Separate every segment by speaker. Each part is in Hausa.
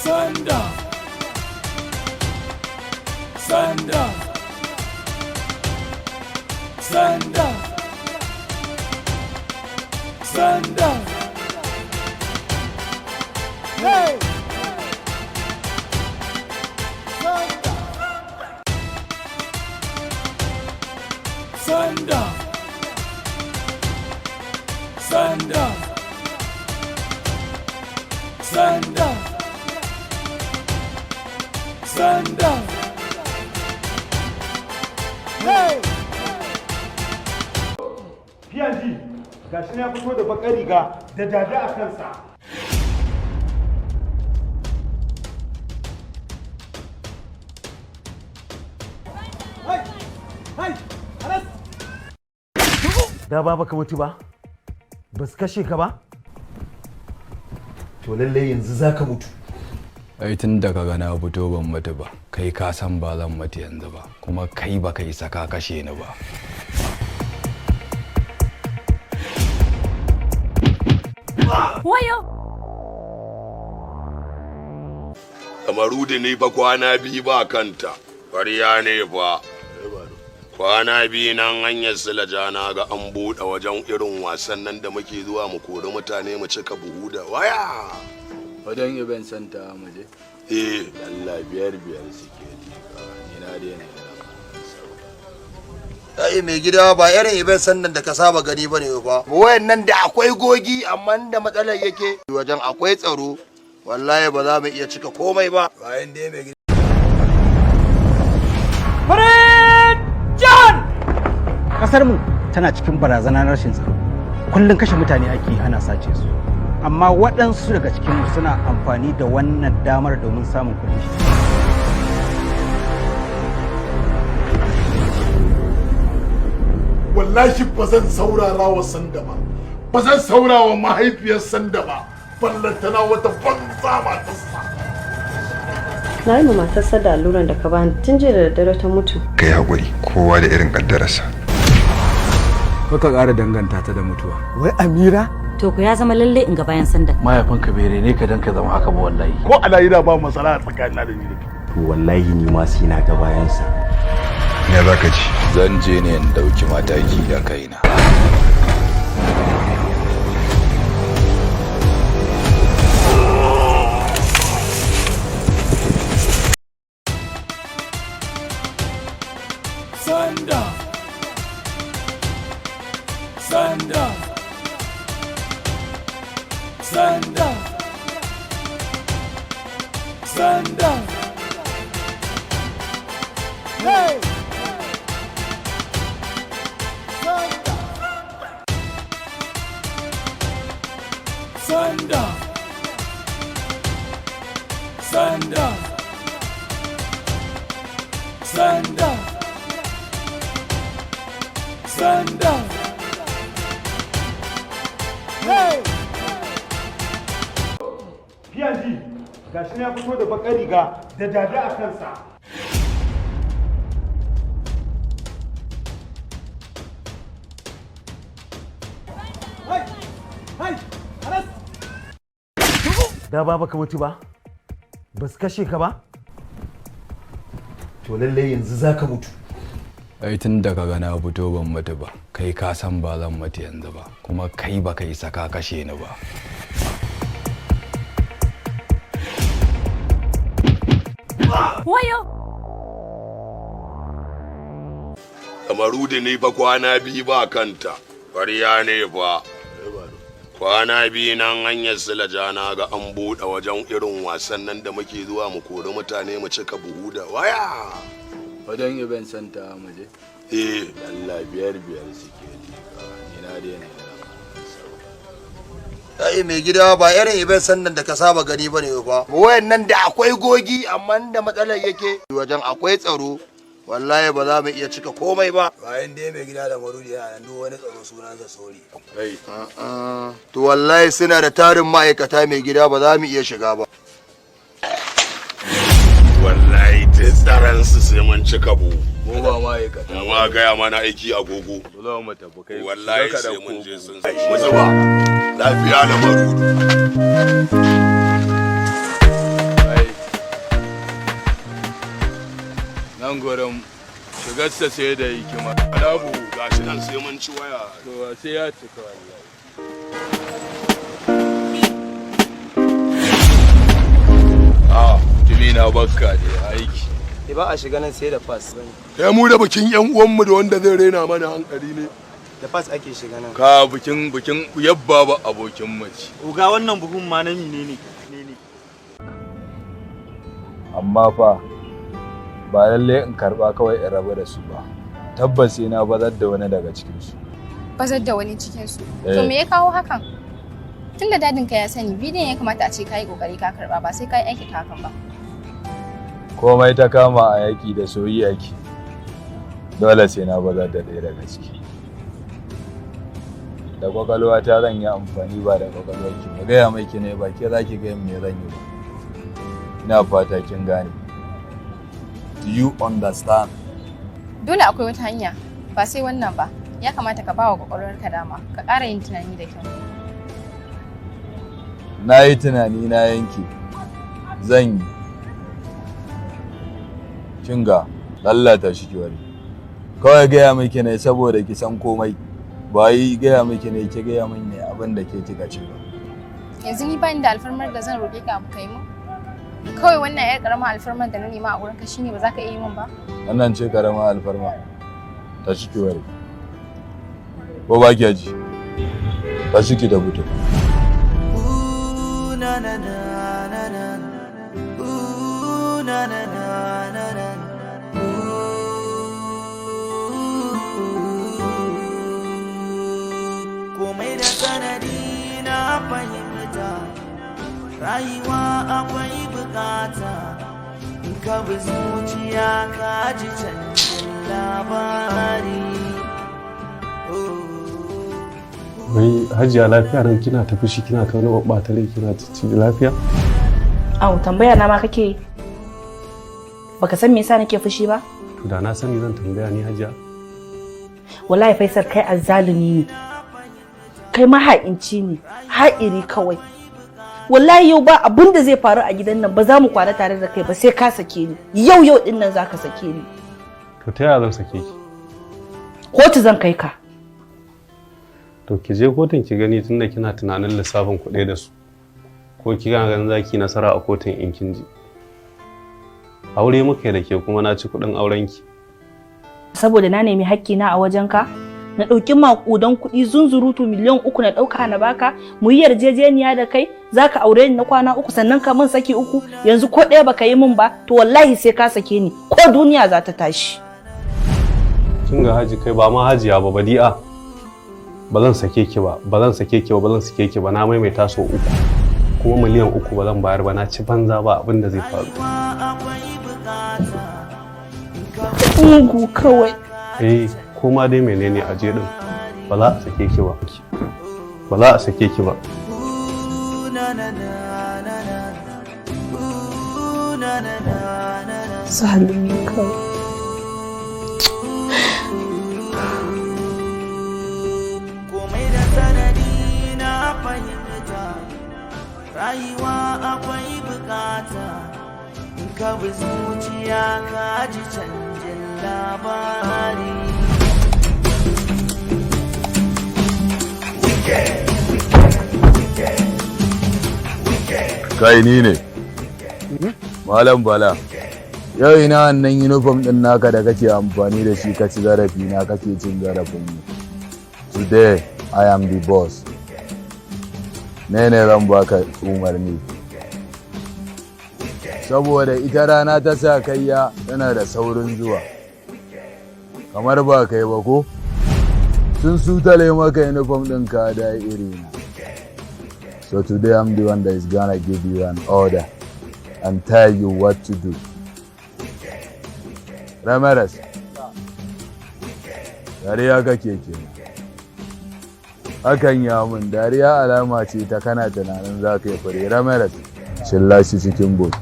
Speaker 1: sanda, sanda, sanda, sanda. Hey! Sanda, sanda, sanda, sanda. Hey!
Speaker 2: PNG, gashi ya fito da bakar riga da dada a kansa.
Speaker 3: Da ba baka mutu ba? Ba su kashe ka ba? To lallai yanzu za ka mutu.
Speaker 4: Ai tun da kaga na fito ban mutu ba, kai ka san ba zan mutu yanzu ba, kuma kai ba kai saka kashe ni ba.
Speaker 5: Wayo!
Speaker 6: Kamaru da ni fa kwana biyu ba kanta, ƙwarya ne fa. Kwana biyu nan hanyar silaja na ga an buɗe wajen irin wasan nan da muke zuwa mu kori mutane mu cika buhu da waya.
Speaker 4: Wajen event center mu je?
Speaker 6: Allah biyar suke ni na daina
Speaker 7: Ai mai gida ba irin iben sannan da ka saba gani bane ba. Wayannan da akwai gogi amma da matsalar yake wajen akwai tsaro. Wallahi ba za mu iya cika komai ba. Bayan dai mai gida.
Speaker 3: Kasar mu tana cikin barazanar rashin tsaro. Kullum kashe mutane ake ana sace su. Amma waɗansu daga cikin mu suna amfani da wannan damar domin samun kuɗi.
Speaker 2: Wallahi ba zan saurara wa sanda ba. Ba zan saurara wa mahaifiyar sanda ba. Ballantana wata banza matarsa.
Speaker 8: Na yi matarsa da alluran da ka bani tun jiya da daddare ta mutu.
Speaker 9: Kai haƙuri, kowa da irin ƙaddararsa.
Speaker 4: Baka ƙara danganta ta da mutuwa.
Speaker 3: Wai Amira?
Speaker 5: To ku ya zama lalle in ga bayan sanda.
Speaker 4: Mahaifinka bai rene ka dan ka zama haka ba wallahi.
Speaker 2: Ko a lahira ba masala a tsakanin da ni da kai.
Speaker 3: To wallahi ni ma sai na ga bayansa.
Speaker 9: Ya za ka ci?
Speaker 4: Zan je ne in ɗauki mataki da kaina.
Speaker 1: Sanda, sanda, sanda, sanda. Hey! Sanda, sanda, sanda, sanda. Hey!
Speaker 2: PNG, gashi ya fito da bakar riga da dada a kansa.
Speaker 3: Da ba baka mutu ba? Ba su kashe ka ba? To lallai yanzu za ka mutu.
Speaker 4: Ai tun da kaga na fito ban mutu ba, kai ka san ba zan mutu yanzu ba, kuma kai ba kai saka kashe ni ba.
Speaker 5: Wayo!
Speaker 6: Kamaru da ni fa kwana biyu ba kanta, ƙwarya ne fa. Kwana biyu nan hanyar silaja na ga an buɗe wajen irin wasan nan da muke zuwa mu kori mutane mu cika buhu da waya.
Speaker 4: Wajen event center mu je?
Speaker 6: Allah biyar suke ni na daina
Speaker 7: Ai mai gida ba irin iben sannan da ka saba gani bane ba. Wayannan da akwai gogi amma da matsalar yake wajen akwai tsaro. Wallahi ba za mu iya cika komai ba. Bayan dai mai gida da marudi yana nan wani tsaro sunansa sori. To wallahi suna da tarin ma'aikata mai gida ba za mu iya shiga ba.
Speaker 6: Wallahi ta tsaran su sai mun cika buhu.
Speaker 4: Mu ba ma'aikata.
Speaker 6: Amma gaya mana aiki agogo.
Speaker 4: Dole mu tafi kai.
Speaker 6: Wallahi sai mun je sun mu zuba. Lafiya da marudu.
Speaker 4: nan gurin shigarsa sai da hikima.
Speaker 6: Adabu gashi nan sai mun ci waya.
Speaker 4: To sai ya cika wallahi. Tumina bakka da aiki.
Speaker 10: Ba a shiga nan sai da pass.
Speaker 6: Kai mu da bikin yan uwanmu da wanda zai rena mana hankali ne.
Speaker 10: Da pass ake shiga nan.
Speaker 4: Ka bikin yabba ba abokin mace.
Speaker 10: Uga wannan buhun ma na menene?
Speaker 4: Amma fa ba lalle in karba kawai in rabu da su ba. Tabbas sai na bazar da wani daga cikin su.
Speaker 11: Bazar da wani cikin su. To me ya kawo hakan? Tunda dadin ka ya sani bidiyon ya kamata a ce kai kokari ka karba ba sai kai aiki ta hakan ba.
Speaker 4: Komai ta kama a yaki da soyayya yaki. Dole sai na bazar da ɗaya daga ciki. Da kwakwalwa ta zan yi amfani ba da kwakwalwar ki. Mu gaya mai ki ne ba ke za ki gaya me zan yi ba. Ina fata kin gane. Do you understand?
Speaker 11: Dole akwai wata hanya ba sai wannan ba. Ya kamata ka ba wa kwakwalwarka dama ka ƙara yin tunani da kyau.
Speaker 4: Na yi tunani na yanke. Zan yi. Kinga lallata shi ki wari. Kawai gaya miki ne saboda ki san komai. Ba yi gaya miki ne ki gaya min ne abin da ke kika ce ba.
Speaker 11: Yanzu ni ba ni da alfarmar da zan roƙe ka abu kai mu. Kawai wannan yar karamar alfarmar da na nema a gurin ka shine ba za ka iya yi min ba.
Speaker 4: Wannan ce karamar alfarma. Ta shi ki wari. Ko ba ki ji? Ta shi ki da buto.
Speaker 1: Na na na na na. Na na na na na. Komai da sanadi na fahimta, rayuwa akwai bukata, in ka bi zuciya ka ji canjin labari.
Speaker 12: Wai Hajiya lafiya nan kina ta fushi kina ta wani babbata rai kina ci lafiya?
Speaker 5: Au tambaya na ma kake baka san me yasa nake fushi ba?
Speaker 12: To da na sani zan tambaya ni Hajiya.
Speaker 5: Wallahi Faisal kai azzalumi ne. Kai maha'inci ne, ha'iri kawai. Wallahi yau ba abin da zai faru a gidan nan ba za mu kwana tare da kai ba sai ka sake ni. Yau din nan zaka sake ni.
Speaker 12: To ta yaya zan sake ki?
Speaker 5: Kotu zan kai ka.
Speaker 12: To ki je kotun ki gani tunda kina tunanin lissafin kuɗi da su. Ko ki ga ganin zaki nasara a kotun in kin ji. Aure muka da ke kuma na ci kuɗin aurenki.
Speaker 5: Saboda na nemi hakkina a wajenka, na ɗauki maƙudan kuɗi zunzurutu miliyan 3 na ɗauka na baka, mu yi yarjejeniya da kai, zaka aure ni na kwana 3 sannan ka min saki 3, yanzu ko ɗaya baka yi min ba, to wallahi sai ka sake ni, ko duniya za ta tashi.
Speaker 12: Kin ga Haji kai ba ma Hajiya ba Badi'a. Ba zan sake ki ba, ba zan sake ki ba, ba zan sake ki ba, na maimaita so 3. Kuma miliyan 3 ba zan bayar ba, na ci banza ba abin da zai faru.
Speaker 5: Ungu kawai.
Speaker 12: Koma dai menene a je din ba za a sake ki ba. Ba za a sake ki ba.
Speaker 5: Zalumi kawai.
Speaker 1: Komai da sanadi na fahimta, rayuwa akwai bukata, in ka bi zuciya ka ji canjin labari.
Speaker 4: Kai ni ne. Malam Bala. Yau ina wannan uniform din naka da kake amfani da shi ka ci zarafi na kake cin zarafin ni. Today I am the boss. Ne zan baka umarni. Saboda ita rana ta sa kayya tana da saurin zuwa. Kamar ba kai ba ko? Sun sutale maka uniform din ka da iri na. So today I'm the one that is gonna give you an order and tell you what to do. Ramirez, dariya kake kenan. Hakan ya mun dariya alama ce ta kana tunanin za ka yi fure. Ramirez, shilla shi cikin bot.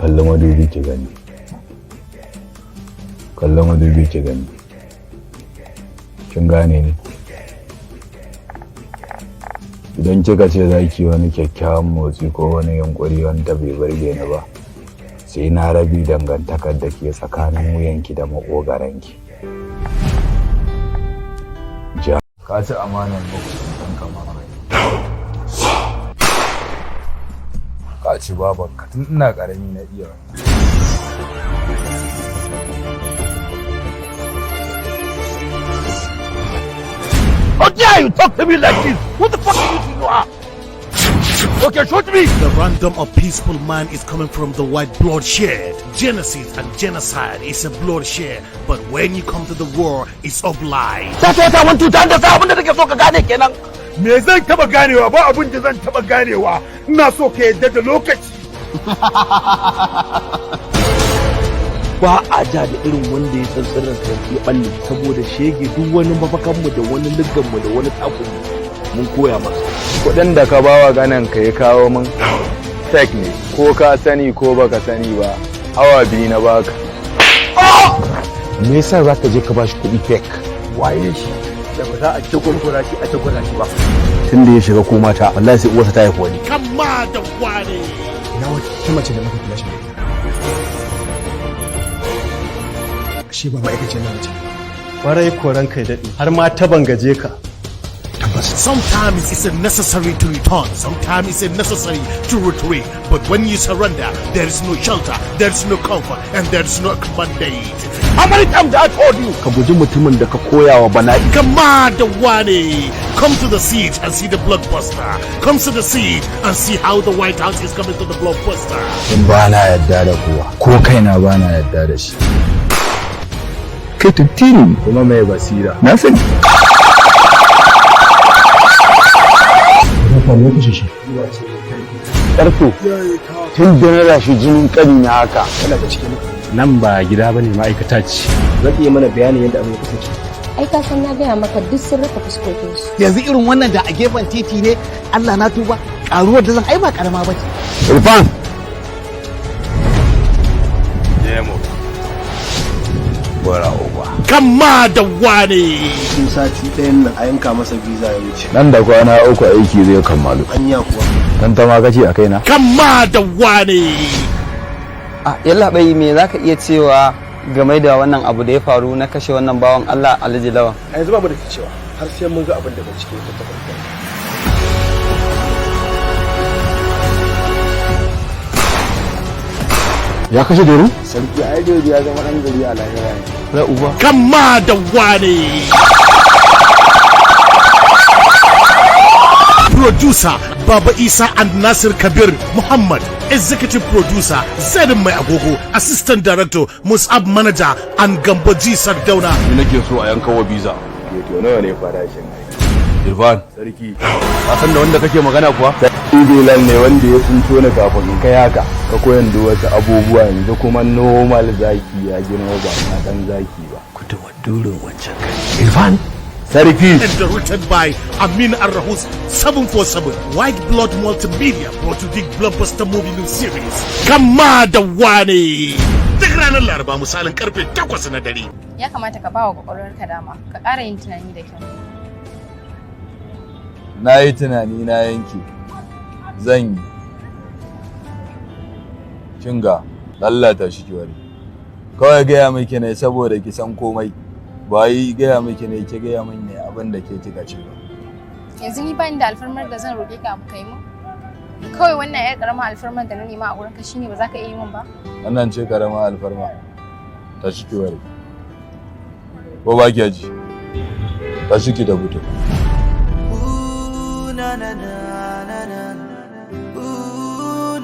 Speaker 4: kalli madubi ki gani. Kalli madubi ki gani. Kin gane ni? Idan kika ce za ki wani kyakkyawan motsi ko wani yunkuri wanda bai burge ni ba, sai na rabi dangantakar da ke tsakanin wuyanki da maƙogaranki. Ja, ka ci amanar makusantan kamar ka ci babanka tun ina ƙarami na iya wannan.
Speaker 2: How dare you talk to me like this? Who the fuck do you think you are? Okay, shoot me!
Speaker 13: The random or peaceful man is coming from the white bloodshed. Genesis and genocide is a bloodshed, but when you come to the war, it's of lies.
Speaker 2: That's what I want to understand. Abin da nake so ka gane kenan. Me zan taba ganewa ba abin da zan taba ganewa. Ina so ka yadda da lokaci.
Speaker 14: Ba a ja da irin wanda ya san sirrin sarki ya balle saboda shege duk wani mafakanmu da wani ligganmu da wani takunmu mun koya masa.
Speaker 4: Kuɗin da ka bawa ganin ka ya kawo min tek ne, ko ka sani ko baka sani ba, awa 2 na baka.
Speaker 14: Me yasa za ka je ka bashi kuɗi fake?
Speaker 3: Waye shi da ba za a ce gurgura shi a tagura shi ba.
Speaker 14: Tun da ya shiga ko mata wallahi sai uwarsa ta haifi wani.
Speaker 13: Kama da wane.
Speaker 14: Na wata mace da muka kula shi. Shi ba ma'aikacin nan ce.
Speaker 10: Kwarai koran kai daɗi har ma ta bangaje ka.
Speaker 13: Sometimes it's necessary to return, sometimes it's necessary to retreat. But when you surrender, there is no shelter, there is no comfort, and there is no mandate.
Speaker 2: How many times I told you?
Speaker 14: Ka guji mutumin da ka koya wa bala'i.
Speaker 13: Kama da wane. Come to the siege and see the blockbuster. Come to the siege and see how the White House is coming to the blockbuster.
Speaker 4: In ba na yadda da kowa, ko kaina ba na yadda da shi. Kai tuttini kuma mai basira. Na sani. Ƙarto, tun da na rashi jinin ƙari na haka.
Speaker 3: Nan ba gida bane ma'aikata ce.
Speaker 14: Zan iya mana bayanin yadda abin ya kasance.
Speaker 8: Ai ka san na gaya maka duk sun rufe fuskokinsu.
Speaker 3: Yanzu irin wannan da a gefen titi ne, Allah na tuba, ƙaruwar da zan ai ba ƙarama ba ce.
Speaker 4: Irfan! Bora uba.
Speaker 13: Kama da wane.
Speaker 14: Cikin sati ɗayan nan a yanka masa visa ya wuce.
Speaker 4: Nan da kwana 3 aiki zai kammalu.
Speaker 14: Anya kuwa.
Speaker 4: Dan ta ma kace a kaina.
Speaker 13: Kama da wane.
Speaker 15: Yalla bai me zaka iya cewa game da wannan abu da ya faru na kashe wannan bawan Allah Alhaji Lawan?
Speaker 14: A yanzu babu da cewa har sai mun ga abin da bincike ta tabbatar.
Speaker 4: Ya kashe Doru?
Speaker 14: Sarki ai Doru ya zama dan gari a lahira ne.
Speaker 4: Ra uba.
Speaker 13: Kama da wane. Producer Baba Isa and Nasir Kabir Muhammad. Executive Producer Zaidin Mai Agogo. Assistant Director Musab Manager and Gamboji Sardauna.
Speaker 14: Ni nake so a yanka wa visa.
Speaker 4: To nawa ne farashin?
Speaker 14: Irfan, sarki. Ka san da wanda kake magana kuwa?
Speaker 4: Bilal ne wanda ya tsinto ni kafin in kai haka. Ka koyan da wasu abubuwa yanzu kuma normal zaki ya girma ba na dan zaki ba.
Speaker 14: Kuta wadurin wancan kai. Irfan.
Speaker 4: Sarki.
Speaker 13: And directed by Amin Arrahus 747 White Blood Multimedia brought to the blockbuster movie new series Kama da wane. Duk ranar Laraba misalin karfe 8 na dare.
Speaker 11: Ya kamata ka bawa kwakwalwarka dama, ka ƙara yin tunani da kyau.
Speaker 4: Na yi tunani na yanke. Zan yi. Kinga, lallata shi kiwari. Kawai gaya miki ne saboda ki san komai. Ba yi gaya miki ne ki gaya min ne abin da ke kika ce ba.
Speaker 11: Yanzu ni ba ni da alfarmar da zan roƙe ka abu kai mu. Kawai wannan yar karama alfarmar da na nema a wurinka shine ba za ka iya yi min ba.
Speaker 4: Wannan ce karama alfarma. Ta shi kiwari. Ko ba ki ji? Ta shi ki da buto.
Speaker 1: Na na na na na.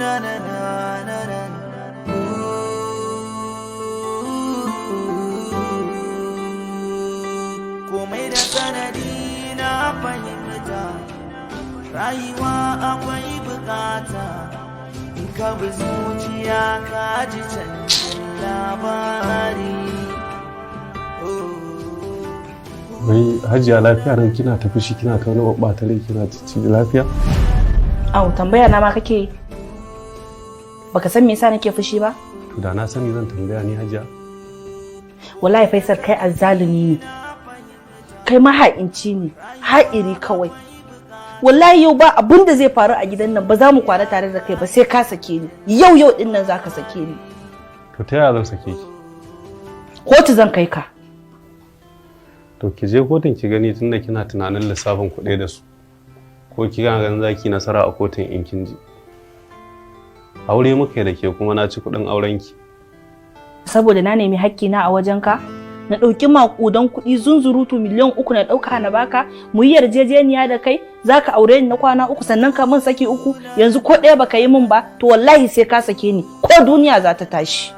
Speaker 1: Na na na na na. Komai da sanadi na fahimta, rayuwa akwai bukata, in ka bi zuciya ka ji canjin labari.
Speaker 12: Wai Hajiya lafiya nan kina ta fushi kina ta wani ɓata rai kina ci lafiya?
Speaker 5: Au tambaya na ma kake. baka san me yasa nake fushi ba?
Speaker 12: To da na sani zan tambaya ni Hajiya.
Speaker 5: Wallahi Faisal kai azzalumi ne. Kai maha'inci ne, ha'iri kawai. Wallahi yau ba abin da zai faru a gidan nan ba za mu kwana tare da kai ba sai ka sake ni. Yau din nan zaka sake ni.
Speaker 12: To ta yaya zan sake ki?
Speaker 5: Kotu zan kai ka.
Speaker 12: To ki je kotun ki gani tunda kina tunanin lissafin kuɗi da su. Ko ki ga ganin zaki nasara a kotun in kin ji. Aure muke da ke kuma na ci kuɗin aurenki.
Speaker 5: Saboda na nemi hakkina a wajenka, na ɗauki maƙudan kuɗi zunzurutu miliyan 3 na ɗauka na baka, mu yi yarjejeniya da kai, za ka aure ni na kwana 3 sannan ka min saki 3, yanzu ko ɗaya baka yi min ba, to wallahi sai ka sake ni, ko duniya za ta tashi.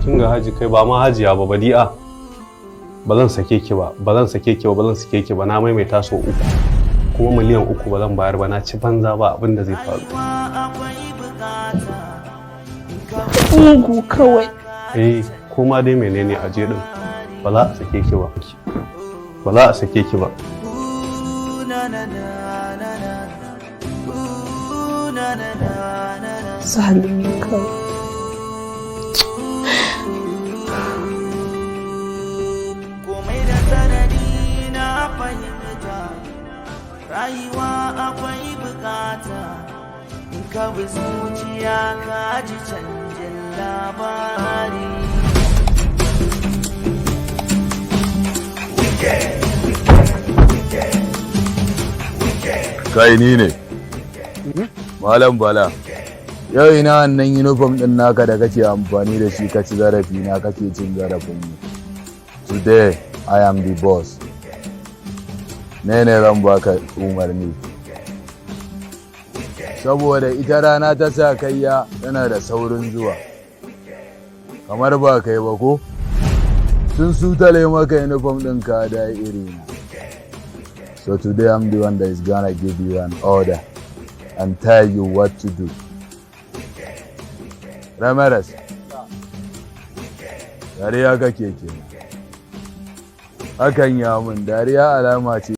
Speaker 12: Kin ga Haji kai ba ma Hajiya ba Badi'a. Ba zan sake ki ba, ba zan sake ki ba, ba zan sake ki ba, na maimaita so 3. Kuma miliyan 3 ba zan bayar ba, na ci banza ba abin da zai faru.
Speaker 5: Ungu kawai.
Speaker 12: Koma dai menene a je din ba za a sake ki ba. Ba za a sake ki ba.
Speaker 5: Zalimi kawai.
Speaker 1: Komai da sanadi na fahimta, rayuwa akwai bukata. In ka bi zuciya ka ji canjin labari.
Speaker 4: Kai ni ne. Malam Bala. Yau ina wannan uniform din naka da kake amfani da shi ka ci zarafi na kake cin zarafin mu. Today I am the boss. Ne zan baka umarni. Saboda ita rana ta sa kayya tana da saurin zuwa. Kamar ba kai ba ko? Sun sutale maka uniform din ka da irina. So today I'm the one that is gonna give you an order and tell you what to do. Ramirez, dariya kake kenan. Hakan ya mun dariya alama ce